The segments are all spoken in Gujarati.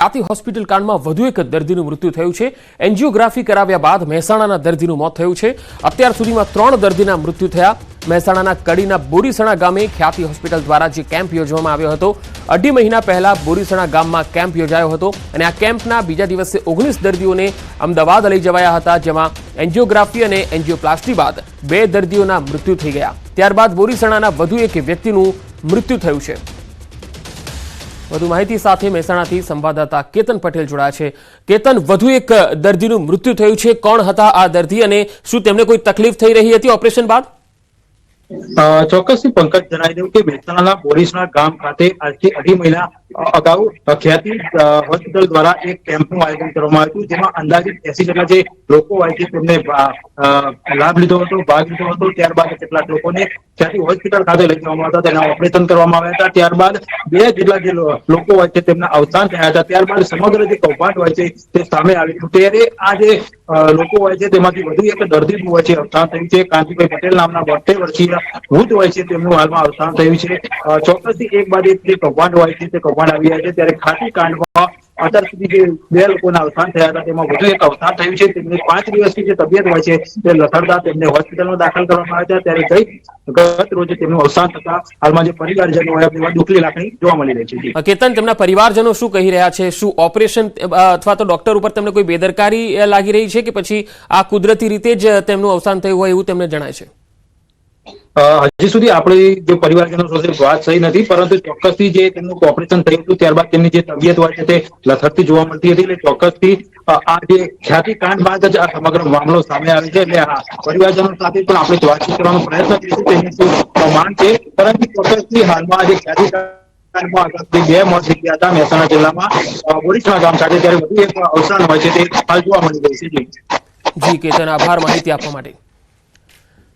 ખ્યાતિ હોસ્પિટલ કાંડમાં વધુ એક દર્દીનું મૃત્યુ થયું છે। એન્જિયોગ્રાફી કરાવ્યા બાદ મહેસાણાના દર્દીનું મોત થયું છે। અત્યાર સુધીમાં 3 દર્દીના મૃત્યુ થયા। મહેસાણાના કડીના બોરીસણા ગામે ખ્યાતિ હોસ્પિટલ દ્વારા જે કેમ્પ યોજવામાં આવ્યો હતો, 2.5 મહિના પહેલા બોરીસણા ગામમાં કેમ્પ યોજાયો હતો અને આ કેમ્પના બીજા દિવસે 19 દર્દીઓને અમદાવાદ લઈ જવાયા હતા, જેમાં એન્જિયોગ્રાફી અને એન્જિયોપ્લાસ્ટી બાદ 2 દર્દીઓના મૃત્યુ થઈ ગયા। ત્યારબાદ બોરીસણાના વધુ એક વ્યક્તિનું મૃત્યુ થયું છે। વધુ માહિતી સાથે મહેસાણાથી સંવાદદાતા કેતન પટેલ જોડાયા છે। કેતન, વધુ એક દર્દીનું મૃત્યુ થયું છે, કોણ હતા આ દર્દી અને શું તેમને કોઈ તકલીફ થઈ રહી હતી ઓપરેશન બાદ? ચોક્કસથી પંકજ, જણાવી દઉં કે મહેસાણાના બોરીસણા ગામ ખાતે આજથી 2.5 મહિના અગાઉ ખ્યાતિ હોસ્પિટલ દ્વારા એક કેમ્પનું આયોજન કરવામાં આવ્યું હતું, જેમાં અંદાજિત 80 જેટલા જે લોકો હોય છે તેમને લાભ લીધો હતો, ભાગ લીધો હતો। ત્યારબાદ કેટલાક લોકોને ખ્યાતિ હોસ્પિટલ ખાતે લઈ જવામાં આવ્યા હતા, તેના ઓપરેશન કરવામાં આવ્યા હતા। ત્યારબાદ 2 જેટલા જે લોકો હોય છે તેમના અવસાન થયા હતા। ત્યારબાદ સમગ્ર જે કૌભાંડ હોય છે તે સામે આવ્યું। ત્યારે આ જે લોકો હોય છે તેમાંથી વધુ એક દર્દીનું હોય છે અવસાન થયું છે। કાંતિભાઈ પટેલ નામના 72 વર્ષીય વૃદ્ધ હોય છે તેમનું હાલમાં અવસાન થયું છે। ચોક્કસથી એક બાદ એક જે કૌભાંડ હોય છે તે કૌભાંડ આવી રહ્યા છે, ત્યારે ખ્યાતિ કાંડમાં અત્યાર સુધી જે 2 લોકોના અવસાન થયા હતા તેમાં વધુ એક અવસાન થયું છે। તેમની 5 દિવસની જે તબિયત હોય છે તે લથડતા તેમને હોસ્પિટલમાં દાખલ કરવામાં આવ્યા હતા। ત્યારે ગત રોજ તેમનું અવસાન થતા હાલમાં જે પરિવારજનો હોય તેમાં દુઃખની લાગણી જોવા મળી રહી છે। કેતન, તેમના પરિવારજનો શું કહી રહ્યા છે? શું ઓપરેશન અથવા તો ડોક્ટર ઉપર તેમને કોઈ બેદરકારી લાગી રહી છે કે પછી આ કુદરતી રીતે જ તેમનું અવસાન થયું હોય એવું તેમને જણાય છે? હજી સુધી આપણી જે પરિવારજનો સાથે વાત થઈ નથી, પરંતુ ચોક્કસથી જે તેમનું ઓપરેશન થયું હતું ત્યારબાદ તેમની જે તબિયત હોય છે તે લથડતી જોવા મળતી હતી। એટલે ચોક્કસથી આ જે ખ્યાતિ કાંડ બાદ જ આ સમગ્ર મામલો સામે આવે છે। એટલે પરિવારજનો સાથે પણ આપણે વાતચીત કરવાનો પ્રયત્ન કરીશું તેની શું માંગ છે, પરંતુ ચોક્કસથી હાલમાં જે ખ્યાતિ કાંડમાં 2 મોત થઈ ગયા હતા મહેસાણા જિલ્લામાં બોરીસણા ગામ ખાતે, ત્યારે વધુ એક અવસાન હોય છે તે હાલ જોવા મળી રહ્યું છે। જી કેતન, આભાર માહિતી આપવા માટે।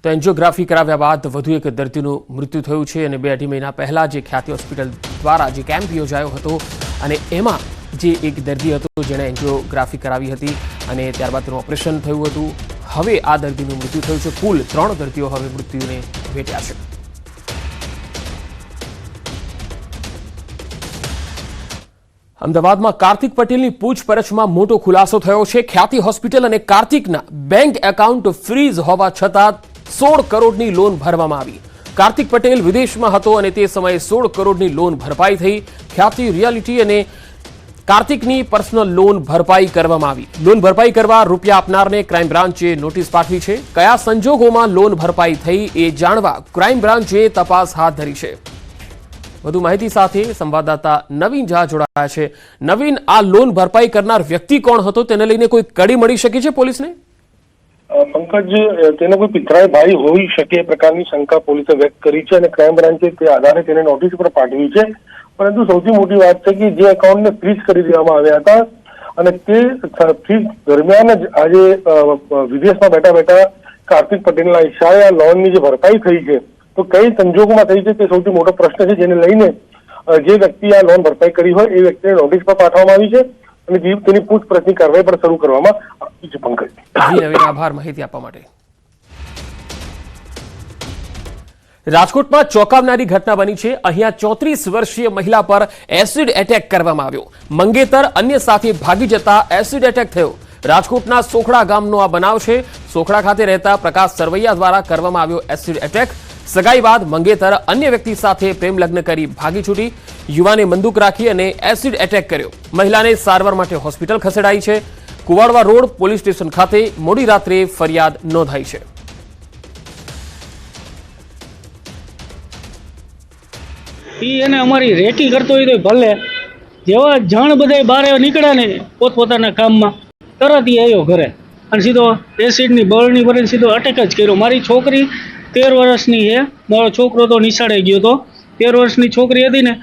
તો એન્જિયોગ્રાફી કરાવ્યા બાદ વધુ એક દર્દીનું મૃત્યુ થયું છે અને 2.5 મહિના પહેલા જે ખ્યાતિ હોસ્પિટલ દ્વારા જે કેમ્પ યોજાયો હતો અને એમાં જે એક દર્દી હતો જેણે એન્જિયોગ્રાફી કરાવી હતી અને ત્યારબાદ તેનું ઓપરેશન થયું હતું, હવે આ દર્દીનું મૃત્યુ થયું છે। કુલ 3 દર્દીઓ હવે મૃત્યુને ભેટ્યા છે। અમદાવાદમાં કાર્તિક પટેલની પૂછપરછમાં મોટો ખુલાસો થયો છે। ખ્યાતિ હોસ્પિટલ અને કાર્તિકના બેંક એકાઉન્ટ ફ્રીઝ હોવા છતાં 16 કરોડની લોન ભરવામાં આવી। કાર્તિક પટેલ વિદેશમાં હતો અને તે સમયે 16 કરોડની લોન ભરપાઈ થઈ। ખ્યાતિ રિયાલિટી અને કાર્તિકની પર્સનલ લોન ભરપાઈ કરવામાં આવી। લોન ભરપાઈ કરવા રૂપિયા આપનારને ક્રાઇમ બ્રાન્ચે નોટિસ પાઠવી છે। કયા સંજોગોમાં લોન ભરપાઈ થઈ એ જાણવા ક્રાઇમ બ્રાન્ચે તપાસ હાથ ધરી છે। વધુ માહિતી સાથે સંવાદદાતા નવીન ઝા જોડાયા છે। નવીન, આ લોન ભરપાઈ કરનાર વ્યક્તિ કોણ હતો, તેને લઈને કોઈ કડી મળી શકે છે પોલીસને? પંકજ, તેનો કોઈ પિતરાઈ ભાઈ હોઈ શકે એ પ્રકારની શંકા પોલીસે વ્યક્ત કરી છે અને ક્રાઇમ બ્રાન્ચે તે આધારે તેને નોટિસ પર પાઠવી છે। પરંતુ સૌથી મોટી વાત છે કે જે એકાઉન્ટને ફ્રીઝ કરી દેવામાં આવ્યા હતા અને તે ફ્રીઝ દરમિયાન જ આજે વિદેશમાં બેઠા બેઠા કાર્તિક પટેલના ઈશારે આ લોનની જે ભરપાઈ થઈ છે તો કઈ સંજોગોમાં થઈ છે તે સૌથી મોટો પ્રશ્ન છે, જેને લઈને જે વ્યક્તિ આ લોન ભરપાઈ કરી હોય એ વ્યક્તિને નોટિસ પર પાઠવવામાં આવી છે અને તેની પૂછપરછની કાર્યવાહી પણ શરૂ કરવામાં આવી છે। પંકજ, જી નવીન, આભાર માહિતી આપવા માટે। રાજકોટમાં ચોંકાવનારી ઘટના બની છે। અહીંયા 34 વર્ષીય મહિલા પર એસિડ એટેક કરવામાં આવ્યો। મંગેતર અન્ય સાથે ભાગી જતા એસિડ એટેક થયો। રાજકોટના સોખડા ગામનો આ બનાવ છે। સોખડા ખાતે રહેતા પ્રકાશ સરવૈયા દ્વારા કરવામાં આવ્યો એસિડ એટેક। સગાઈ બાદ મંગેતર અન્ય વ્યક્તિ સાથે પ્રેમ લગ્ન કરી ભાગી છૂટી। યુવાને બંદૂક રાખી અને એસિડ એટેક કર્યો। મહિલાને સારવાર માટે હોસ્પિટલ ખસેડાઈ છે। કુવાડવા રોડ પોલીસ સ્ટેશન ખાતે મોડી રાત્રે ફરિયાદ નોંધાઈ છે। એને અમારી રેકી કરતો હોય તો ભલે, જેવા જણ બધા બહાર નીકળ્યા ને પોતપોતાના કામમાં તરત એ આવ્યો ઘરે અને સીધો એસિડની બળની ભરીને સીધો અટેક જ કર્યો। મારી છોકરી 13 વર્ષની છે, મારો છોકરો તો નિશાળે ગયો હતો। 13 વર્ષની છોકરી હતી ને,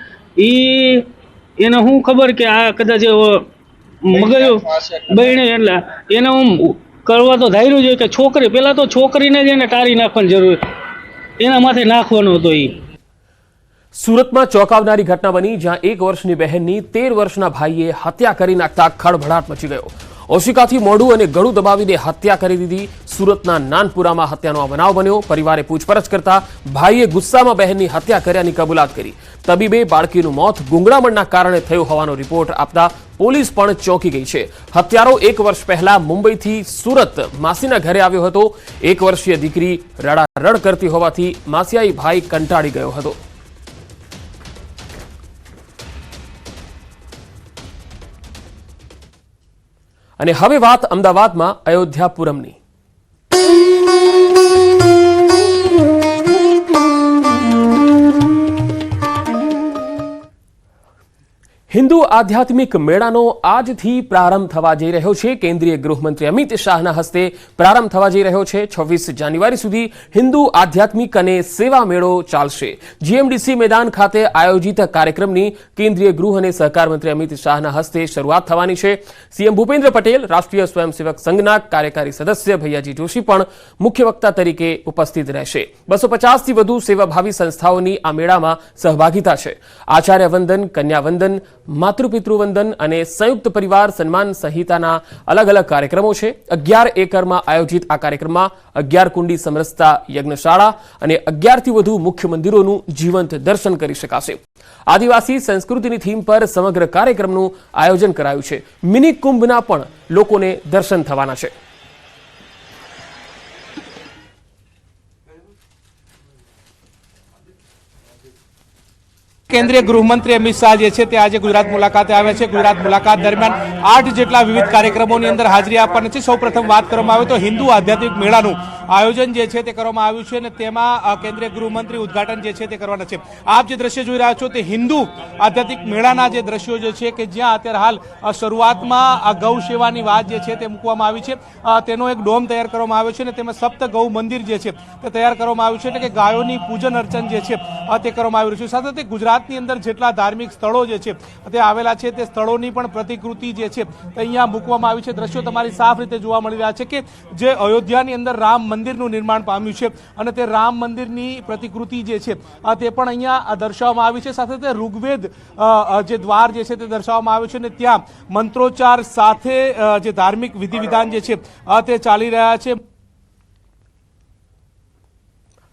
એને શું ખબર કે આ કદાચ મગજ બહેણે, એટલે એને હું કરવા તો ધાર્યું છે કે છોકરી પેલા તો છોકરીને જ એને ટાળી નાખવાની જરૂર, એના માથે નાખવાનો હતો એ। સુરતમાં ચોંકાવનારી ઘટના બની, જ્યાં 1 વર્ષની બહેનની 13 વર્ષના ભાઈએ હત્યા કરી નાખતા ખળભળાટ મચી ગયો। ઓશિકાથી મોઢું અને ગળું દબાવીને હત્યા કરી દીધી. સુરતના નાનપુરામાં હત્યાનો આ બનાવ બન્યો. પરિવારે પૂછપરછ કરતા ભાઈએ ગુસ્સામાં બહેનની હત્યા કર્યાની કબૂલાત કરી. તબીબે બાળકીનું મોત ગુંગળામણના કારણે થયું હોવાનો રિપોર્ટ આપતા પોલીસ પણ ચોંકી ગઈ છે. હત્યારો 1 વર્ષ પહેલા મુંબઈથી સુરત માસીના ઘરે આવ્યો હતો. 1 વર્ષીય દીકરી રડારડ કરતી હોવાથી માસિયાઈ ભાઈ કંટાળી ગયો હતો. અને હવે વાત અમદાવાદમાં અયોધ્યાપુરમની. હિન્દુ આધ્યાત્મિક મેળાનો આજથી પ્રારંભ થવા જઈ રહ્યો છે. કેન્દ્રીય ગૃહમંત્રી અમિત શાહના હસ્તે પ્રારંભ થવા જઈ રહ્યો છે. 26 જાન્યુઆરી સુધી હિન્દુ આધ્યાત્મિક અને સેવા મેળો ચાલશે. જીએમડીસી મેદાન ખાતે આયોજિત કાર્યક્રમની કેન્દ્રીય ગૃહ અને સહકાર મંત્રી અમિત શાહના હસ્તે શરૂઆત થવાની છે. સીએમ ભૂપેન્દ્ર પટેલ, રાષ્ટ્રીય સ્વયંસેવક સંઘના કાર્યકારી સદસ્ય ભૈયાજી જોશી પણ મુખ્ય વક્તા તરીકે ઉપસ્થિત રહેશે. 250થી વધુ સેવાભાવી સંસ્થાઓની આ મેળામાં સહભાગિતા છે. આચાર્ય વંદન, કન્યા વંદન, માતૃપિતૃવંદન અને સંયુક્ત પરિવાર સન્માન સહિતના અલગ અલગ કાર્યક્રમો છે. 11 એકરમાં આયોજિત આ કાર્યક્રમમાં 11 કુંડી સમરસતા યજ્ઞશાળા અને 11થી વધુ મુખ્ય મંદિરોનું જીવંત દર્શન કરી શકાશે. આદિવાસી સંસ્કૃતિની થીમ પર સમગ્ર કાર્યક્રમનું આયોજન કરાયું છે. મિની કુંભના પણ લોકોને દર્શન થવાના છે. કેન્દ્રીય ગૃહમંત્રી અમિત શાહ જે છે તે આજે ગુજરાત મુલાકાતે આવ્યા છે. ગુજરાત મુલાકાત દરમિયાન 8 જેટલા વિવિધ કાર્યક્રમોની અંદર હાજરી આપવાની છે. સૌપ્રથમ વાત કરવામાં આવે તો હિન્દુ આધ્યાત્મિક મેળાનું આયોજન જે છે તે કરવામાં આવ્યું છે અને તેમાં કેન્દ્રીય ગૃહમંત્રી ઉદ્ઘાટન જે છે તે કરવાના છે. આપ જે દ્રશ્ય જોઈ રહ્યા છો તે હિન્દુ આધ્યાત્મિક મેળાના જે દ્રશ્યો જે છે કે જ્યાં અત્યારે હાલ શરૂઆતમાં ગૌ સેવાની વાત જે છે તે મૂકવામાં આવી છે. તેનો એક ડોમ તૈયાર કરવામાં આવ્યો છે અને તેમાં સપ્ત ગૌ મંદિર જે છે તે તૈયાર કરવામાં આવ્યું છે. એટલે કે ગાયોની પૂજન અર્ચન જે છે તે કરવામાં આવી રહ્યું છે. સાથે ગુજરાતની અંદર જેટલા ધાર્મિક સ્થળો જે છે તે આવેલા છે તે સ્થળોની પણ પ્રતિકૃતિ જે છે તે અહીંયા મૂકવામાં આવી છે. દ્રશ્યો તમારી સાફ રીતે જોવા મળી રહ્યા છે કે જે અયોધ્યાની અંદર રામ મંદિરનું નિર્માણ પામ્યું છે અને તે રામ મંદિરની પ્રતિકૃતિ જે છે તે પણ અહીંયા દર્શાવવામાં આવી છે. સાથે તે ઋગ્વેદ જે દ્વાર જે છે તે દર્શાવવામાં આવ્યું છે અને ત્યાં મંત્રોચ્ચાર સાથે જે ધાર્મિક વિધિ વિધાન જે છે તે ચાલી રહ્યા છે.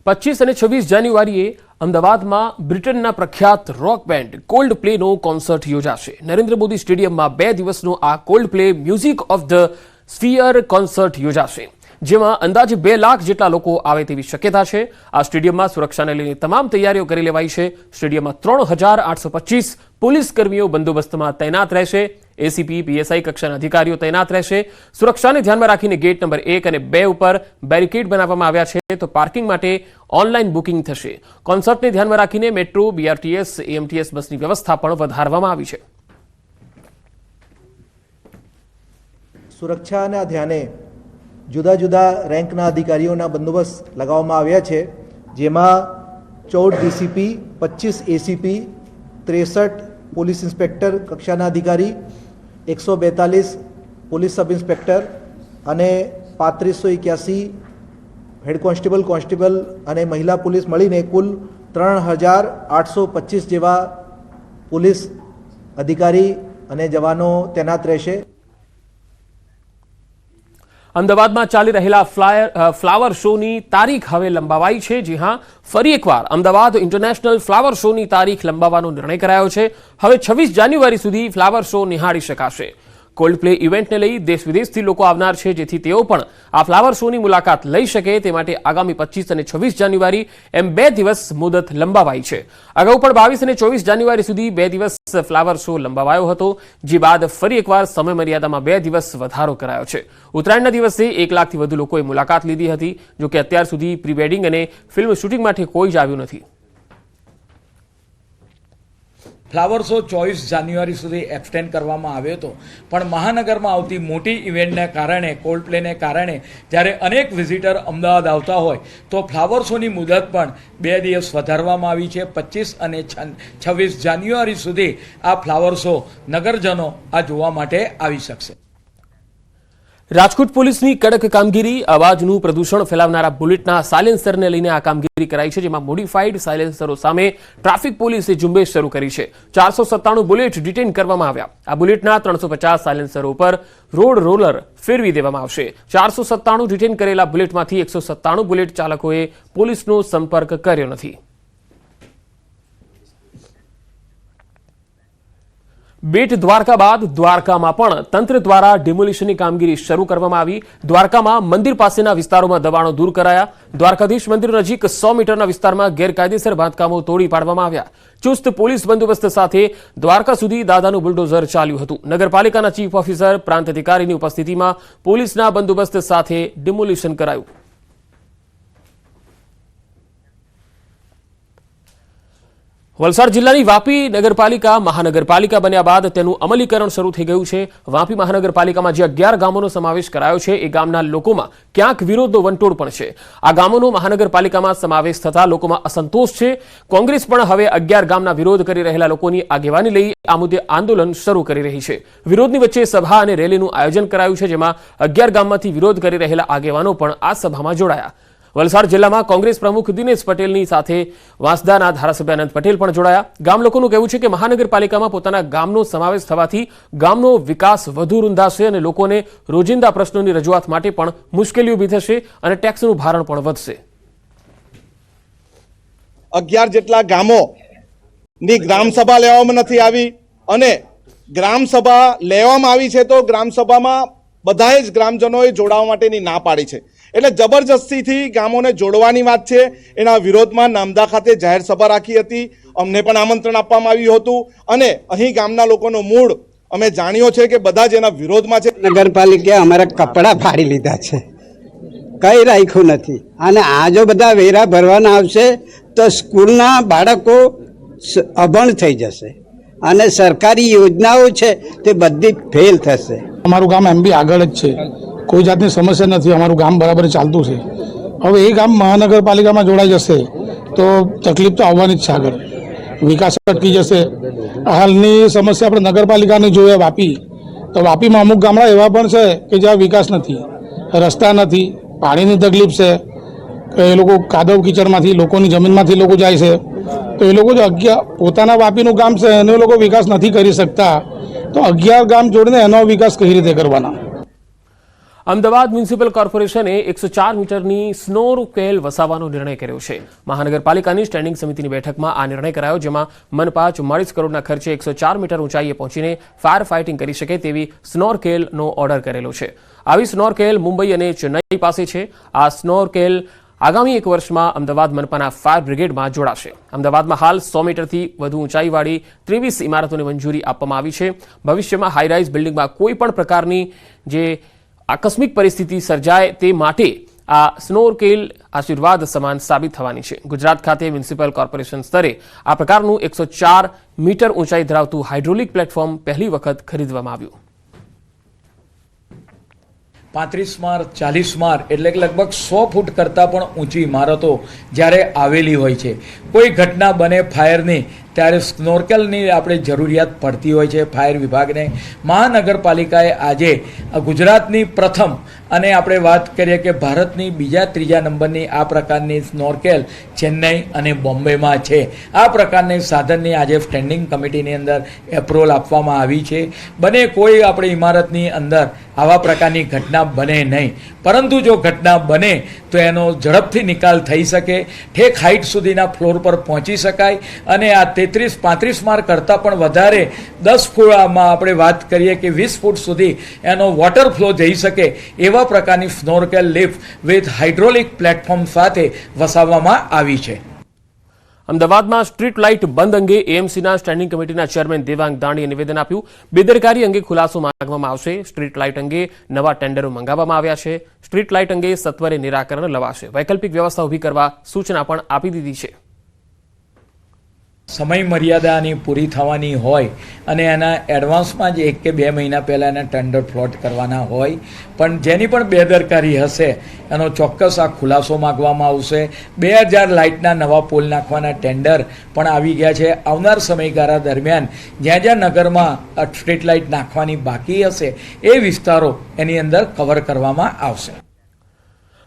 25 અને 26 જાન્યુઆરીએ અમદાવાદમાં બ્રિટનના પ્રખ્યાત રોક બેન્ડ કોલ્ડ પ્લેનો કોન્સર્ટ યોજાશે. નરેન્દ્ર મોદી સ્ટેડિયમમાં 2 દિવસનો આ cold play music of the sphere concert યોજાશે, જેમાં અંદાજે 2 લાખ જેટલા લોકો આવે તેવી શક્યતા છે. આ સ્ટેડિયમમાં સુરક્ષાને લઈને તમામ તૈયારીઓ કરી લેવાઈ છે. સ્ટેડિયમમાં 3825 પોલીસ કર્મીઓ બંદોબસ્તમાં તૈનાત રહેશે. એસીપી, પીએસઆઈ કક્ષાના અધિકારીઓ તૈનાત રહેશે. સુરક્ષાને ધ્યાનમાં રાખીને ગેટ નંબર 1 અને 2 ઉપર બેરિકેડ બનાવવામાં આવ્યા છે, તો પાર્કિંગ માટે ઓનલાઈન બુકિંગ થશે. કોન્સર્ટને ધ્યાનમાં રાખીને મેટ્રો, બીઆરટીએસ, એએમટીએસ બસની વ્યવસ્થા પણ વધારવામાં આવી છે. સુરક્ષાના ધ્યાને જુદા જુદા રેન્કના અધિકારીઓના બંદોબસ્ત લગાવવામાં આવ્યા છે, જેમાં 14 ડીસીપી, 25 એસીપી, 63 પોલીસ ઇન્સ્પેક્ટર કક્ષાના અધિકારી, 142 પોલીસ સબ ઇન્સ્પેક્ટર અને 3581 હેડ કોન્સ્ટેબલ, કોન્સ્ટેબલ અને મહિલા પોલીસ મળીને કુલ 3825 જેવા પોલીસ અધિકારી અને જવાનો તૈનાત રહેશે. અમદાવાદમાં ચાલી રહેલા ફ્લાવર શોની તારીખ હવે લંબાવાઈ છે. જી હા, ફરી એકવાર અમદાવાદ ઇન્ટરનેશનલ ફ્લાવર શોની તારીખ લંબાવવાનો નિર્ણય કરાયો છે. હવે 26 જાન્યુઆરી સુધી ફ્લાવર શો નિહાળી શકાશે. કોલ્ડ પ્લે ઇવેન્ટને લઈ દેશ વિદેશથી લોકો આવનાર છે, જેથી તેઓ પણ આ ફ્લાવર શોની મુલાકાત લઈ શકે તે માટે આગામી 25 અને 26 જાન્યુઆરી એમ 2 દિવસ મુદત લંબાવાઈ છે. અગાઉ પણ 22 અને 24 જાન્યુઆરી સુધી 2 દિવસ ફ્લાવર શો લંબાવાયો હતો, જે બાદ ફરી એકવાર સમય મર્યાદામાં 2 દિવસ વધારો કરાયો છે. ઉત્તરાયણના દિવસે 1 લાખથી વધુ લોકોએ મુલાકાત લીધી હતી. જો કે અત્યાર સુધી પ્રી વેડિંગ અને ફિલ્મ શૂટિંગ માટે કોઈ જ આવ્યું નથી. ફ્લાવર શો 24 જાન્યુઆરી સુધી એક્સટેન્ડ કરવામાં આવ્યો હતો, પણ મહાનગરમાં આવતી મોટી ઇવેન્ટને કારણે, કોલ્ડ પ્લેને કારણે જ્યારે અનેક વિઝિટર અમદાવાદ આવતા હોય તો ફ્લાવર શોની મુદત પણ 2 દિવસ વધારવામાં આવી છે. 25 અને 26 જાન્યુઆરી સુધી આ ફ્લાવર શો નગરજનો આ જોવા માટે આવી શકશે. રાજકોટ પોલીસની કડક કામગીરી, અવાજનું પ્રદૂષણ ફેલાવનારા બુલેટના સાયલેન્સરને લઈને આ કામગીરી કરાઈ છે, જેમાં મોડિફાઈડ સાયલેન્સરો સામે ટ્રાફિક પોલીસે ઝુંબેશ શરૂ કરી છે. 497 બુલેટ ડિટેઇન કરવામાં આવ્યા. આ બુલેટના 350 સાયલેન્સરો પર રોડ રોલર ફેરવી દેવામાં આવશે. 497 ડિટેઇન કરેલા બુલેટમાંથી 197 બુલેટ ચાલકોએ પોલીસનો સંપર્ક કર્યો નથી. બેટ દ્વારકા બાદ દ્વારકામાં પણ તંત્ર દ્વારા ડિમોલિશનની કામગીરી શરૂ કરવામાં આવી. દ્વારકામાં મંદિર પાસેના વિસ્તારોમાં દબાણો દૂર કરાયા. દ્વારકાધીશ મંદિર નજીક 100 મીટરના વિસ્તારમાં ગેરકાયદેસર બાંધકામો તોડી પાડવામાં આવ્યા. ચુસ્ત પોલીસ બંદોબસ્ત સાથે દ્વારકા સુધી દાદાનું બુલડોઝર ચાલ્યું હતું. નગરપાલિકાના ચીફ ઓફિસર, પ્રાંત અધિકારીની ઉપસ્થિતિમાં પોલીસના બંદોબસ્ત સાથે ડિમોલિશન કરાયું. વલસાડ જિલ્લાની વાપી નગરપાલિકા મહાનગરપાલિકા બન્યા બાદ તેનું અમલીકરણ શરૂ થઈ ગયું છે. વાપી મહાનગરપાલિકામાં જે 11 ગામોનો સમાવેશ કરાયો છે, એ ગામના લોકોમાં ક્યાંક વિરોધનો વંટોળ પણ છે. આ ગામોનો મહાનગરપાલિકામાં સમાવેશ થતા લોકોમાં અસંતોષ છે. કોંગ્રેસ પણ હવે 11 ગામના વિરોધ કરી રહેલા લોકોની આગેવાની લઈ આ મુદ્દે આંદોલન શરૂ કરી રહી છે. વિરોધની વચ્ચે સભા અને રેલીનું આયોજન કરાયું છે, જેમાં 11 ગામમાંથી વિરોધ કરી રહેલા આગેવાનો પણ આ સભામાં જોડાયા. વલસાડ જિલ્લામાં કોંગ્રેસ પ્રમુખ દિનેશ પટેલની સાથે વાંસદાના ધારાસભ્ય અનંત પટેલ પણ જોડાયા. ગામ લોકોનું કહેવું છે કે મહાનગરપાલિકામાં પોતાના ગામનો સમાવેશ થવાથી ગામનો વિકાસ વધુ રૂંધાશે અને લોકોને રોજિંદા પ્રશ્નોની રજૂઆત માટે પણ મુશ્કેલી ઊભી થશે અને ટેક્સનું ભારણ પણ વધશે. 11 જેટલા ગામોની ગ્રામસભા લેવામાં નથી આવી અને ગ્રામસભા લેવામાં આવી છે તો ગ્રામસભામાં બધાએ જ ગ્રામજનોએ જોડાવા માટેની ના પાડી છે. એટલે જબરજસ્તીથી ગામોને જોડવાની વાત છે. એના વિરોધમાં નામદા ખાતે જાહેર સભા રાખી હતી. અમને પણ આમંત્રણ આપવામાં આવ્યું હતું અને અહીં ગામના લોકોનો મૂળ અમે જાણ્યો છે કે બધા જ એના વિરોધમાં છે. નગરપાલિકાએ અમારા કપડાં ફાડી લીધા છે, કંઈ રાખ્યું નથી. અને આ જો બધા વેરા ભરવાના આવશે તો સ્કૂલના બાળકો અભણ થઈ જશે અને સરકારી યોજનાઓ છે તે બધી ફેલ થશે. અમારું ગામ એમ બી આગળ જ છે, કોઈ જાતની સમસ્યા નથી. અમારું ગામ બરાબર ચાલતું છે. હવે એ ગામ મહાનગરપાલિકામાં જોડાઈ જશે તો તકલીફ તો આવવાની જ છે. આગળ વિકાસ અટકી જશે. હાલની સમસ્યા આપણે નગરપાલિકાની જોઈએ વાપી, તો વાપીમાં અમુક ગામડા એવા પણ છે કે જ્યાં વિકાસ નથી, રસ્તા નથી, પાણીની તકલીફ છે, કે એ લોકો કાદવ કીચડમાંથી લોકોની જમીનમાંથી લોકો જાય છે. તો એ લોકો જો પોતાના વાપીનું ગામ છે એનો લોકો વિકાસ નથી કરી શકતા, તો 11 ગામ જોડીને એનો વિકાસ કઈ રીતે કરવાના. અમદાવાદ મ્યુનિસિપલ કોર્પોરેશને 104 મીટરની સ્નોરકેલ વસાવવાનો નિર્ણય કર્યો છે. મહાનગરપાલિકાની સ્ટેન્ડિંગ સમિતિની બેઠકમાં આ નિર્ણય કરાયો, જેમાં મનપા 44 કરોડના ખર્ચે 104 મીટર ઊંચાઈએ પહોંચીને ફાયર ફાઇટિંગ કરી શકે તેવી સ્નોરકેલનો ઓર્ડર કરેલો છે. આવી સ્નોરકેલ મુંબઈ અને ચેન્નઈ પાસે છે. આ સ્નોરકેલ આગામી 1 વર્ષમાં અમદાવાદ મનપાના ફાયર બ્રિગેડમાં જોડાશે. અમદાવાદમાં હાલ 100 મીટરથી વધુ ઊંચાઈવાળી 23 ઇમારતોને મંજૂરી આપવામાં આવી છે. ભવિષ્યમાં હાઈરાઇઝ બિલ્ડિંગમાં કોઈ પણ પ્રકારની જે આકસ્મિક પરિસ્થિતિ સર્જાય તે માટે આ સ્નોરકેલ આશીર્વાદ સમાન સાબિત થવાની છે. ગુજરાત ખાતે મ્યુનિસિપલ કોર્પોરેશન સ્તરે આ પ્રકારનું 104 મીટર ઊંચાઈ ધરાવતું હાઇડ્રોલિક પ્લેટફોર્મ પહેલી વખત ખરીદવામાં આવ્યું. 35 માળ 40 માળ એટલે કે લગભગ 100 ફૂટ કરતાં પણ ઊંચી ઇમારતો જ્યારે આવેલી હોય છે, કોઈ ઘટના બને ફાયરની, ત્યારે સ્નોર્કેલની આપણે જરૂરિયાત પડતી હોય છે ફાયર વિભાગને. મહાનગરપાલિકાએ આજે ગુજરાતની પ્રથમ અને આપણે વાત કરીએ કે ભારતની બીજા ત્રીજા નંબરની આ પ્રકારની સ્નોર્કેલ ચેન્નઈ અને બોમ્બેમાં છે. આ પ્રકારની સાધનની આજે સ્ટેન્ડિંગ કમિટીની અંદર એપ્રુવલ આપવામાં આવી છે. બને કોઈ આપણી ઇમારતની અંદર આવા પ્રકારની ઘટના બને નહીં, પરંતુ જો ઘટના બને તો એનો ઝડપથી નિકાલ થઈ શકે, ઠેક હાઇટ સુધીના ફ્લોર પર પહોંચી શકાય અને આ 33-35 માળ કરતાં પણ વધારે 10 ફૂટમાં આપણે વાત કરીએ કે 20 ફૂટ સુધી એનો વોટર ફ્લો જઈ શકે એવા પ્રકારની સ્નોર્કેલ લિફ્ટ વિથ હાઇડ્રોલિક પ્લેટફોર્મ સાથે વસાવવામાં આવી છે. અમદાવાદમાં સ્ટ્રીટ લાઇટ બંધ અંગે એએમસીના સ્ટેન્ડિંગ કમિટીના ચેરમેન દેવાંગ દાણીએ નિવેદન આપ્યું. બેદરકારી અંગે ખુલાસો માંગવામાં આવશે. સ્ટ્રીટ લાઇટ અંગે નવા ટેન્ડરો મંગાવવામાં આવ્યા છે. સ્ટ્રીટ લાઇટ અંગે સત્વરે નિરાકરણ લવાશે. વૈકલ્પિક વ્યવસ્થા ઊભી કરવા સૂચના પણ આપી દીધી છે. સમય મર્યાદાની પૂરી થવાની હોય અને એના એડવાન્સમાં જ 1 કે 2 મહિના પહેલાં એના ટેન્ડર ફ્લોટ કરવાના હોય, પણ જેની પણ બેદરકારી હશે એનો ચોક્કસ આ ખુલાસો માગવામાં આવશે. 2000 લાઇટના નવા પોલ નાખવાના ટેન્ડર પણ આવી ગયા છે. આવનાર સમયગાળા દરમિયાન જ્યાં જ્યાં નગરમાં સ્ટ્રીટ લાઇટ નાખવાની બાકી હશે એ વિસ્તારો એની અંદર કવર કરવામાં આવશે.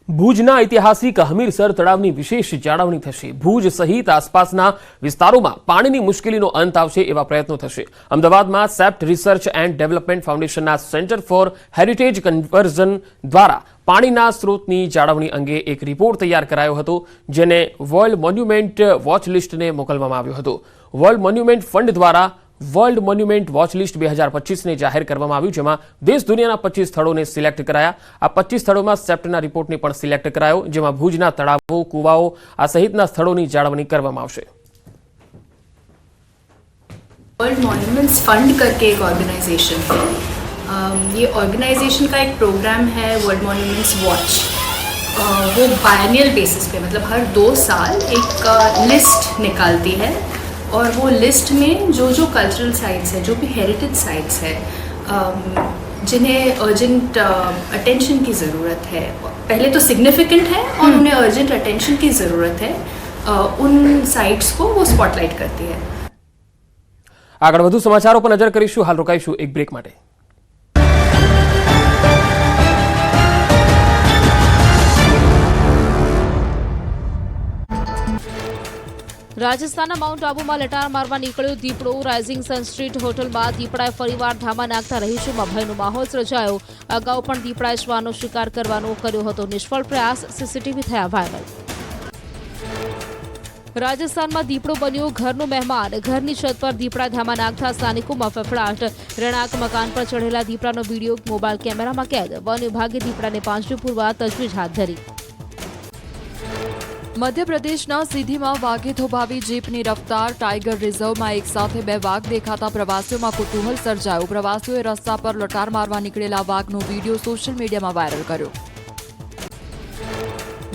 ભુજના ઐતિહાસિક હમીરસર તળાવની વિશેષ જાળવણી થશે. ભુજ સહિત આસપાસના વિસ્તારોમાં પાણીની મુશ્કેલીનો અંત આવશે એવા પ્રયત્નો થશે. અમદાવાદમાં સેપ્ટ રિસર્ચ એન્ડ ડેવલપમેન્ટ ફાઉન્ડેશનના સેન્ટર ફોર હેરિટેજ કન્વર્ઝન દ્વારા પાણીના સ્ત્રોતની જાળવણી અંગે એક રિપોર્ટ તૈયાર કરાયો હતો, જેને વર્લ્ડ મોન્યુમેન્ટ વોચ લિસ્ટને મોકલવામાં આવ્યો હતો. વર્લ્ડ મોન્યુમેન્ટ ફંડ દ્વારા વર્લ્ડ મોન્યુમેન્ટ વોચ લિસ્ટ 2025ને જાહેર કરવામાં આવ્યું, જેમાં દેશ દુનિયાના 25 સ્થળોને સિલેક્ટ કરાયા. આ 25 સ્થળોમાં સેપ્ટના રિપોર્ટને પણ સિલેક્ટ કરાયો, જેમાં ભુજના તળાવો, કુવાઓ આ સહિતના સ્થળોની જાળવણી કરવામાં આવશે. वर्ल्ड मॉन्यूमेंट्स फंड करके एक ऑर्गेनाइजेशन है. ये ऑर्गेनाइजेशन का एक प्रोग्राम है वर्ल्ड मॉन्यूमेंट्स वॉच. वो बायनियल बेसिस पे मतलब हर 2 साल एक लिस्ट निकालती है और वो लिस्ट में जो जो कल्चरल साइट्स है, जो भी हेरिटेज साइट्स है, जिन्हें अर्जेंट अटेंशन की ज़रूरत है, पहले तो सिग्निफिकेंट है और उन्हें अर्जेंट अटेंशन की ज़रूरत है, उन साइट्स को वो स्पॉटलाइट करती है. આગળ વધુ સમાચારો પર નજર કરીશું. હાલ રોકાઈશું એક બ્રેક માટે. રાજસ્થાનના માઉન્ટ આબુમાં લટાર મારવા નીકળ્યો દીપડો. રાઇઝિંગ સન સ્ટ્રીટ હોટલમાં દીપડાએ ફરીવાર ધામા નાખતા રહીશોમાં ભયનો માહોલ સર્જાયો. અગાઉ પણ દીપડાએ શ્વાનનો શિકાર કરવાનો કર્યો હતો નિષ્ફળ પ્રયાસ. સીસીટીવી થયા વાયરલ. રાજસ્થાનમાં દીપડો બન્યો ઘરનો મહેમાન. ઘરની છત પર દીપડા ધામા નાખતા સ્થાનિકોમાં ફફડાટ. રહેણાંક મકાન પર ચઢેલા દીપડાનો વિડીયો મોબાઈલ કેમેરામાં કેદ. વન વિભાગે દીપડાને પાંજરે પૂરવા તજવીજ હાથ ધરી. મધ્યપ્રદેશના સીધીમાં વાઘે થોભાવી જીપની રફતાર. ટાઈગર રિઝર્વમાં એક સાથે 2 વાઘ દેખાતા પ્રવાસીઓમાં કુતૂહલ સર્જાયું. પ્રવાસીઓએ રસ્તા પર લટાર મારવા નીકળેલા વાઘનો વિડીયો સોશિયલ મીડિયામાં વાયરલ કર્યો.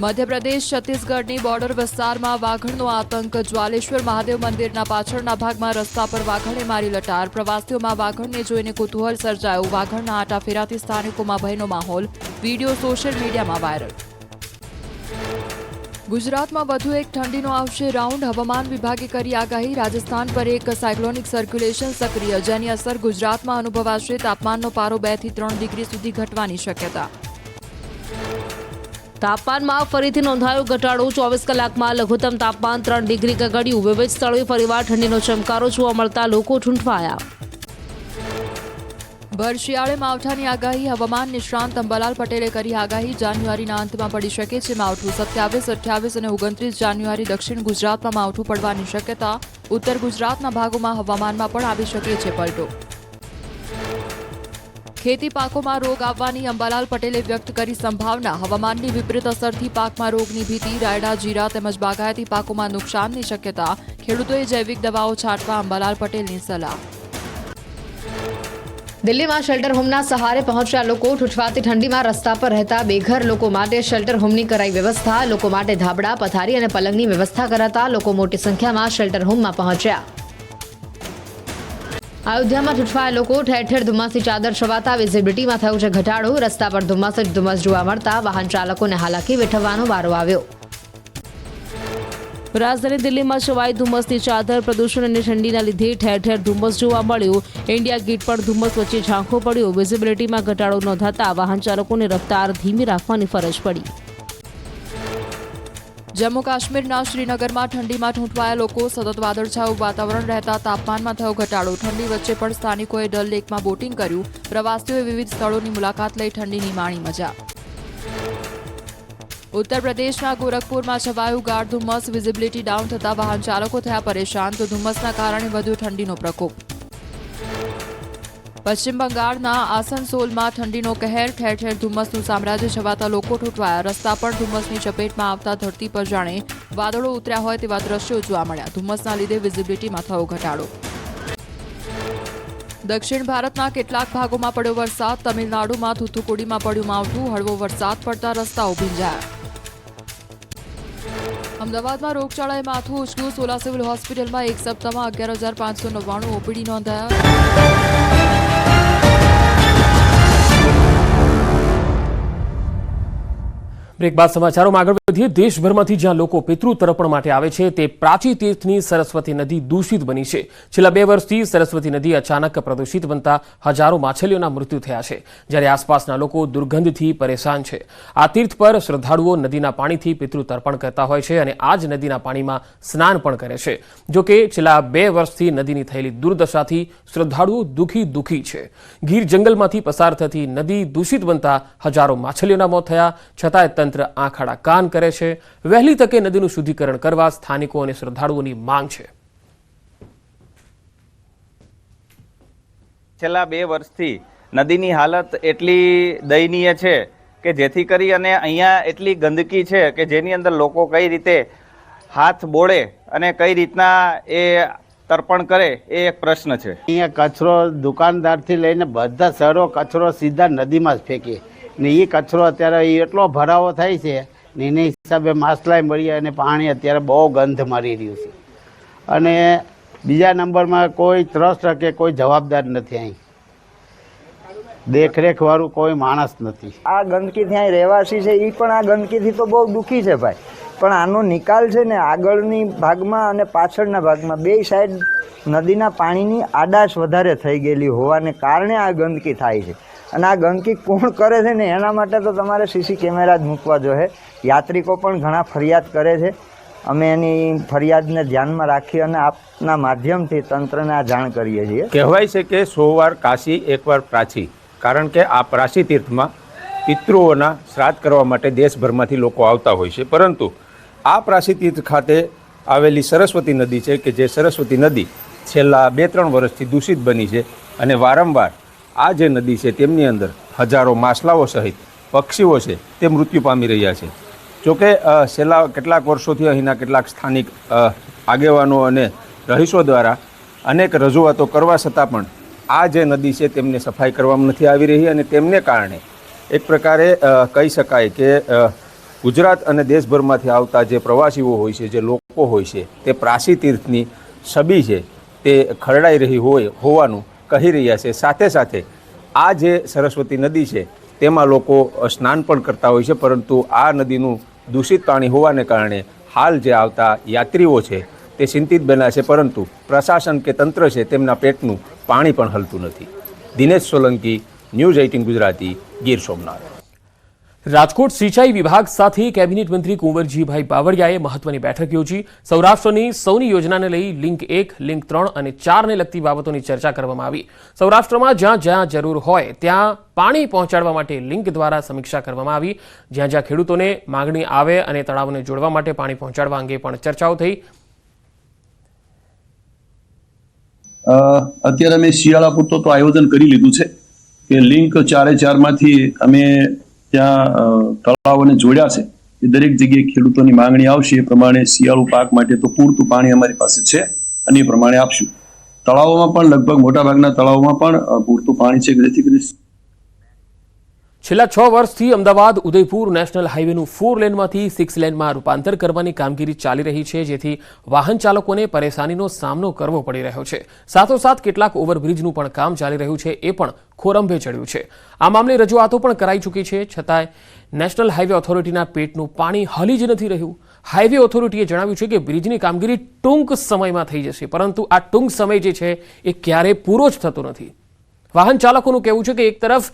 મધ્યપ્રદેશ છત્તીસગઢની બોર્ડર વિસ્તારમાં વાઘણનો આતંક. જ્વાલેશ્વર મહાદેવ મંદિરના પાછળના ભાગમાં રસ્તા પર વાઘણે મારી લટાર. પ્રવાસીઓમાં વાઘણને જોઈને કુતૂહલ સર્જાયું. વાઘણના આટાફેરાથી સ્થાનિકોમાં ભયનો માહોલ. વિડીયો સોશિયલ મીડિયામાં વાયરલ. ગુજરાતમાં વધુ એક ઠંડીનો આવશે રાઉન્ડ. હવામાન વિભાગે કરી આગાહી. રાજસ્થાન પર એક સાયક્લોનિક સર્ક્યુલેશન સક્રિય, જેની અસર ગુજરાતમાં અનુભવાશે. તાપમાનનો પારો 2 થી 3 ડિગ્રી સુધી ઘટવાની શક્યતા. તાપમાનમાં ફરીથી નોંધાયો ઘટાડો. 24 કલાકમાં લઘુત્તમ તાપમાન 3 ડિગ્રી ગગડ્યું. વિવિધ સ્થળોએ ફરીવાર ઠંડીનો ચમકારો જોવા મળતા લોકો ઠૂંઠવાયા. ભર શિયાળે માવઠાની આગાહી. હવામાન નિષ્ણાંત અંબાલાલ પટેલે કરી આગાહી. જાન્યુઆરીના અંતમાં પડી શકે છે માવઠું. 27, 28 અને 29 જાન્યુઆરી દક્ષિણ ગુજરાતમાં માવઠું પડવાની શક્યતા. ઉત્તર ગુજરાતના ભાગોમાં હવામાનમાં પણ આવી શકે છે પલટો. ખેતી પાકોમાં રોગ આવવાની અંબાલાલ પટેલે વ્યક્ત કરી સંભાવના. હવામાનની વિપરીત અસરથી પાકમાં રોગની ભીતિ. રાયડા, જીરા તેમજ બાગાયતી પાકોમાં નુકસાનની શક્યતા. ખેડૂતોએ જૈવિક દવાઓ છાંટવા અંબાલાલ પટેલની સલાહ. દિલ્હીમાં શેલ્ટર હોમના સહારે પહોંચ્યા લોકો. ઠૂઠવાતી ઠંડીમાં રસ્તા પર રહેતા બેઘર લોકો માટે શેલ્ટર હોમની કરાઈ વ્યવસ્થા. લોકો માટે ધાબળા, પથારી અને પલંગની વ્યવસ્થા કરાતા લોકો મોટી સંખ્યામાં શેલ્ટર હોમમાં પહોંચ્યા. અયોધ્યામાં ઠૂઠવાયા લોકો. ઠેર ઠેર ધુમ્મસની ચાદર છવાતા વિઝિબિલિટીમાં થયો છે ઘટાડો. રસ્તા પર ધુમ્મસ જ ધુમ્મસ જોવા મળતા વાહન ચાલકોને હાલાકી વેઠવવાનો વારો આવ્યો. રાજધાની દિલ્હીમાં છવાઈ ધુમ્મસની ચાદર. પ્રદૂષણ અને ઠંડીના લીધે ઠેર ઠેર ધુમ્મસ જોવા મળ્યું. ઇન્ડિયા ગેટ પર ધુમ્મસ વચ્ચે ઝાંખો પડ્યો. વિઝિબિલિટીમાં ઘટાડો નોંધાતા વાહન ચાલકોને રફતાર ધીમી રાખવાની ફરજ પડી. જમ્મુ કાશ્મીરના શ્રીનગરમાં ઠંડીમાં ઠૂંઠવાયા લોકો. સતત વાદળછાયું વાતાવરણ રહેતા તાપમાનમાં થયો ઘટાડો. ઠંડી વચ્ચે પણ સ્થાનિકોએ ડલ લેકમાં બોટિંગ કર્યું. પ્રવાસીઓએ વિવિધ સ્થળોની મુલાકાત લઈ ઠંડીની માણી મજા. ઉત્તર પ્રદેશના ગોરખપુરમાં છવાયું ગાઢ ધુમ્મસ. વિઝિબિલિટી ડાઉન થતા વાહન ચાલકો થયા પરેશાન. તો ધુમ્મસના કારણે વધુ ઠંડીનો પ્રકોપ. પશ્ચિમ બંગાળના આસનસોલમાં ઠંડીનો કહેર. ઠેર ઠેર ધુમ્મસનું સામ્રાજ્ય છવાતા લોકો ઠૂંઠવાયા. રસ્તા પર ધુમ્મસની ચપેટમાં આવતા ધરતી પર જાણે વાદળો ઉતર્યા હોય તેવા દ્રશ્યો જોવા મળ્યા. ધુમ્મસના લીધે વિઝિબિલિટીમાં થયો ઘટાડો. દક્ષિણ ભારતના કેટલાક ભાગોમાં પડ્યો વરસાદ. તમિલનાડુમાં થુથુકુડીમાં પડ્યું માવઠું. હળવો વરસાદ પડતા રસ્તાઓ ભીંજાયા. અમદાવાદમાં રોગચાળાએ માથું ઉચક્યું. સોલા સિવિલ હોસ્પિટલમાં એક સપ્તાહમાં 11,599 ઓપીડી નોંધાયા. બ્રેક બાદ સમાચારોમાં આગળ વધીએ. દેશભરમાંથી જ્યાં લોકો પિતૃ તર્પણ માટે આવે છે તે પ્રાચી તીર્થની સરસ્વતી નદી દૂષિત બની છે. છેલ્લા 2 વર્ષથી સરસ્વતી નદી અચાનક પ્રદૂષિત બનતા હજારો માછલીઓના મૃત્યુ થયા છે, જ્યારે આસપાસના લોકો દુર્ગંધથી પરેશાન છે. આ તીર્થ પર શ્રદ્ધાળુઓ નદીના પાણીથી પિતૃ તર્પણ કરતા હોય છે અને આ જ નદીના પાણીમાં સ્નાન પણ કરે છે. જોકે છેલ્લા 2 વર્ષથી નદીની થયેલી દુર્દશાથી શ્રદ્ધાળુઓ દુઃખી છે. ગીર જંગલમાંથી પસાર થતી નદી દૂષિત બનતા હજારો માછલીઓના મોત થયા, છતાંય તંત્ર આંખ આડા કાન કરે છે. વહેલી તકે નદીનું શુદ્ધિકરણ કરવા સ્થાનિકો અને શ્રદ્ધાળુઓની માંગ છે. છેલ્લા 2 વર્ષથી નદીની હાલત એટલી દયનીય છે કે જેથી કરી અને અહીંયા એટલી ગંદકી છે કે જેની અંદર લોકો કઈ રીતે હાથ બોળે અને કઈ રીતના એ તર્પણ કરે એ એક પ્રશ્ન છે. અહીંયા કચરો દુકાનદારથી લઈને બધા સરો કચરો સીધા નદીમાં જ ફેંકીએ ને એ કચરો અત્યારે એટલો ભરાવો થાય છે ને એના હિસાબે માછલાઈ મળી અને પાણી અત્યારે બહુ ગંધ મારી રહ્યું છે. અને બીજા નંબરમાં કોઈ ટ્રસ્ટ કે કોઈ જવાબદાર નથી, અહીં દેખરેખવાળું કોઈ માણસ નથી. આ ગંદકી ત્યાં રહેવાસી છે એ પણ આ ગંદકીથી તો બહુ દુઃખી છે ભાઈ, પણ આનો નિકાલ છે ને આગળની ભાગમાં અને પાછળના ભાગમાં બે સાઈડ નદીના પાણીની આડાશ વધારે થઈ ગયેલી હોવાને કારણે આ ગંદકી થાય છે. અને આ ગંદકી કોણ કરે છે ને એના માટે તો તમારે સીસી કેમેરા જ મૂકવા જોઈએ. યાત્રિકો પણ ઘણા ફરિયાદ કરે છે. અમે એની ફરિયાદને ધ્યાનમાં રાખી અને આપના માધ્યમથી તંત્રને આ જાણ કરીએ છીએ. કહેવાય છે કે 100 વાર કાશી 1 વાર પ્રાચી, કારણ કે આ પ્રાચી તીર્થમાં પિતૃઓના શ્રાદ્ધ કરવા માટે દેશભરમાંથી લોકો આવતા હોય છે. પરંતુ આ પ્રાચી તીર્થ ખાતે આવેલી સરસ્વતી નદી છે કે જે સરસ્વતી નદી છેલ્લા 2-3 વર્ષથી દૂષિત બની છે અને વારંવાર આ જે નદી છે તેમની અંદર હજારો માછલાઓ સહિત પક્ષીઓ છે તે મૃત્યુ પામી રહ્યા છે. જોકે છેલ્લા કેટલાક વર્ષોથી અહીંના કેટલાક સ્થાનિક આગેવાનો અને રહીશો દ્વારા અનેક રજૂઆતો કરવા છતાં પણ આ જે નદી છે તેમને સફાઈ કરવામાં નથી આવી રહી અને તેમને કારણે એક પ્રકારે કહી શકાય કે ગુજરાત અને દેશભરમાંથી આવતા જે પ્રવાસીઓ હોય છે, જે લોકો હોય છે, તે પ્રાચી તીર્થની છબી છે તે ખરડાઈ રહી હોવાનું કહી રહ્યા છે. સાથે સાથે આ જે સરસ્વતી નદી છે તેમાં લોકો સ્નાન પણ કરતા હોય છે, પરંતુ આ નદીનું દૂષિત પાણી હોવાને કારણે હાલ જે આવતા યાત્રીઓ છે તે ચિંતિત બન્યા છે, પરંતુ પ્રશાસન કે તંત્ર છે તેમના પેટનું પાણી પણ હલતું નથી. દિનેશ સોલંકી, ન્યૂઝ 18 ગુજરાતી, ગીર સોમનાથ. રાજકોટ સિંચાઈ વિભાગ સાથે કેબિનેટ મંત્રી કુંવરજીભાઈ બાવળિયાએ મહત્વની બેઠક યોજી. સૌરાષ્ટ્રની સૌની યોજનાને લઈ લિંક 1, લિંક 3 અને 4 ને લગતી બાબતોની ચર્ચા કરવામાં આવી. સૌરાષ્ટ્રમાં જ્યાં જ્યાં જરૂર હોય ત્યાં પાણી પહોંચાડવા માટે લિંક દ્વારા સમીક્ષા કરવામાં આવી. જ્યાં જ્યાં ખેડૂતોને માંગણી આવે અને તળાવને જોડવા માટે પાણી પહોંચાડવા અંગે પણ ચર્ચાઓ થઈ. અત્યારે અમે શિયાળા પૂરતો તો આયોજન કરી લીધું છે કે લિંક 4 માંથી અમે ત્યાં તળાવોને જોડ્યા છે. એ દરેક જગ્યાએ ખેડૂતોની માંગણી આવશે એ પ્રમાણે શિયાળુ પાક માટે તો પૂરતું પાણી અમારી પાસે છે અને એ પ્રમાણે આપશું. તળાવોમાં પણ લગભગ મોટાભાગના તળાવોમાં પણ પૂરતું પાણી છે, જેથી કરી છેલ્લા 6 વર્ષથી અમદાવાદ ઉદયપુર નેશનલ હાઈવેનું 4 લેનમાંથી 6 લેનમાં રૂપાંતર કરવાની કામગીરી ચાલી રહી છે, જેથી વાહન ચાલકોને પરેશાનીનો સામનો કરવો પડી રહ્યો છે. સાથોસાથ કેટલાક ઓવરબ્રિજનું પણ કામ ચાલી રહ્યું છે, એ પણ ખોરંભે ચડ્યું છે. આ મામલે રજૂઆતો પણ કરાઈ ચૂકી છે, છતાંય નેશનલ હાઈવે ઓથોરિટીના પેટનું પાણી હલી જ નથી રહ્યું. હાઈવે ઓથોરિટીએ જણાવ્યું છે કે બ્રિજની કામગીરી ટૂંક સમયમાં થઈ જશે, પરંતુ આ ટૂંક સમય જે છે એ ક્યારેય પૂરો જ થતો નથી. વાહન ચાલકોનું કહેવું છે કે એક તરફ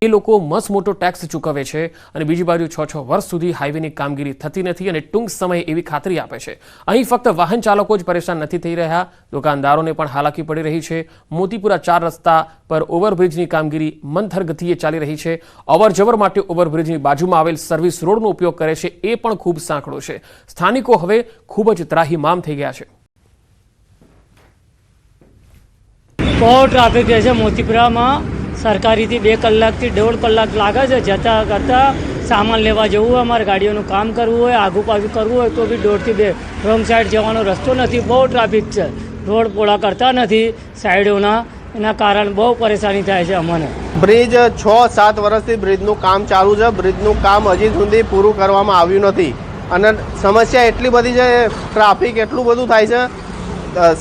એ લોકો મસમોટો ટેક્સ ચૂકવે છે અને બીજી બાજુ 6 વર્ષ સુધી હાઈવેની કામગીરી થતી નથી અને ટૂંક સમયે એવી ખાતરી આપે છે. અહીં ફક્ત વાહન ચાલકો જ પરેશાન નથી થઈ રહ્યા, દુકાનદારોને પણ હાલાકી પડી રહી છે. મોતીપુરા 4 રસ્તા પર ઓવરબ્રિજની કામગીરી મંથર ગતિએ ચાલી રહી છે. અવરજવર માટે ઓવરબ્રિજની બાજુમાં આવેલ સર્વિસ રોડનો ઉપયોગ કરે છે, એ પણ ખૂબ સાંકડો છે. સ્થાનિકો હવે ખૂબ જ ત્રાહિમામ થઈ ગયા છે. બહુ ટ્રાફિક રહે છે મોતીપુરામાં. સરકારીથી 2 કલાકથી 1.5 કલાક લાગે છે જતાં કરતાં. સામાન લેવા જવું હોય, અમારે ગાડીઓનું કામ કરવું હોય, આગુ પાછું કરવું હોય તો બી 1.5 થી 2 રોંગ સાઈડ જવાનો રસ્તો નથી. બહુ ટ્રાફિક છે, રોડ પોળા કરતા નથી સાઈડોના, એના કારણે બહુ પરેશાની થાય છે અમને. બ્રિજ 6-7 વર્ષથી બ્રિજનું કામ ચાલુ છે. બ્રિજનું કામ હજી સુધી પૂરું કરવામાં આવ્યું નથી. અને સમસ્યા એટલી બધી છે, ટ્રાફિક એટલું બધું થાય છે,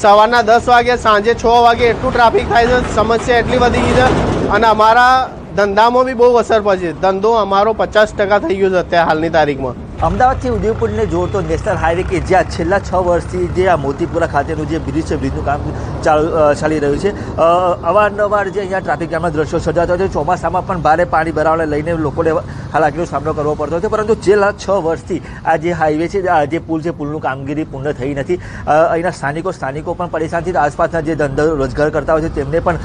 સવારના 10 વાગે સાંજે 6 વાગે એટલું ટ્રાફિક થાય છે, સમસ્યા એટલી વધી ગઈ છે અને અમારા ધંધામાં બી બહુ અસર પડશે. ધંધો અમારો 50% થઈ ગયો છે અત્યારે હાલની તારીખમાં. અમદાવાદથી ઉદયપુરને જોડતો નેશનલ હાઈવે કે જ્યાં છેલ્લા 6 વર્ષથી જે આ મોતીપુરા ખાતેનું જે બ્રિજ છે, બ્રિજનું કામ ચાલી રહ્યું છે, અવારનવાર જે અહીંયા ટ્રાફિક જામના દ્રશ્યો સર્જાતા હોય છે. ચોમાસામાં પણ ભારે પાણી ભરાવાને લઈને લોકોને હાલાકીનો સામનો કરવો પડતો હોય છે. પરંતુ છેલ્લા 6 વર્ષથી આ જે હાઈવે છે, આ જે પુલ છે, પુલનું કામગીરી પૂર્ણ થઈ નથી. અહીંના સ્થાનિકો પણ પરેશાન છે. આસપાસના જે ધંધો રોજગાર કરતા હોય છે તેમને પણ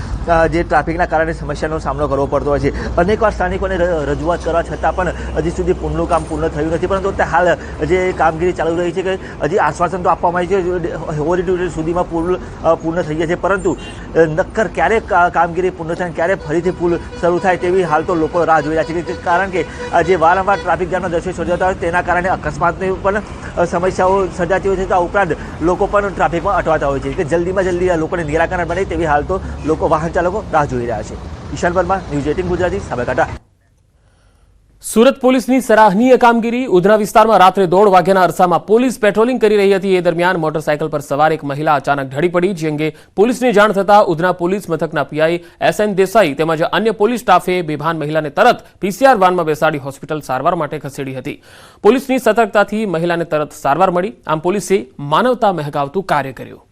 જે ટ્રાફિકના કારણે સમસ્યાનો સામનો કરવો પડતો હોય છે. અનેકવાર સ્થાનિકોને રજૂઆત કરવા છતાં પણ હજી સુધી પુલનું કામ પૂર્ણ થયું નથી. પરંતુ હાલ જે કામગીરી ચાલુ રહી છે કે હજી આશ્વાસન તો આપવામાં આવ્યું છે હોળી સુધીમાં પુલ પૂર્ણ થઈ જશે, પરંતુ નક્કર ક્યારે કામગીરી પૂર્ણ થાય, ક્યારે ફરીથી પુલ શરૂ થાય તેવી હાલ તો લોકો રાહ જોઈ રહ્યા છે. કારણ કે જે વારંવાર ટ્રાફિક જામના દ્રશ્યો સર્જાતા હોય તેના કારણે અકસ્માતની પણ સમસ્યાઓ સર્જાતી હોય છે. આ ઉપરાંત લોકો પણ ટ્રાફિકમાં અટવાતા હોય છે કે જલ્દીમાં જલ્દી આ લોકોને નિરાકરણ બને તેવી હાલ તો લોકો વાહન ચાલકો રાહ જોઈ રહ્યા છે. ઈશાન પરમાર, ન્યૂઝ 18 ગુજરાતી, સાબરકાંઠા. સુરત પોલીસની સરાહનીય કામગીરી. ઉધના વિસ્તારમાં રાત્રે 1:30 વાગ્યાના અરસામાં પોલીસ પેટ્રોલિંગ કરી રહી હતી. એ દરમિયાન મોટરસાયકલ પર સવાર એક મહિલા અચાનક ઢળી પડી, જે અંગે પોલીસને જાણ થતાં ઉધના પોલીસ મથકના પીઆઈ SN દેસાઈ તેમજ અન્ય પોલીસ સ્ટાફે બેભાન મહિલાને તરત PCR વાનમાં બેસાડી હોસ્પિટલ સારવાર માટે ખસેડી હતી. પોલીસની સતર્કતાથી મહિલાને તરત સારવાર મળી. આમ પોલીસે માનવતા મહેકાવતું કાર્ય કર્યું.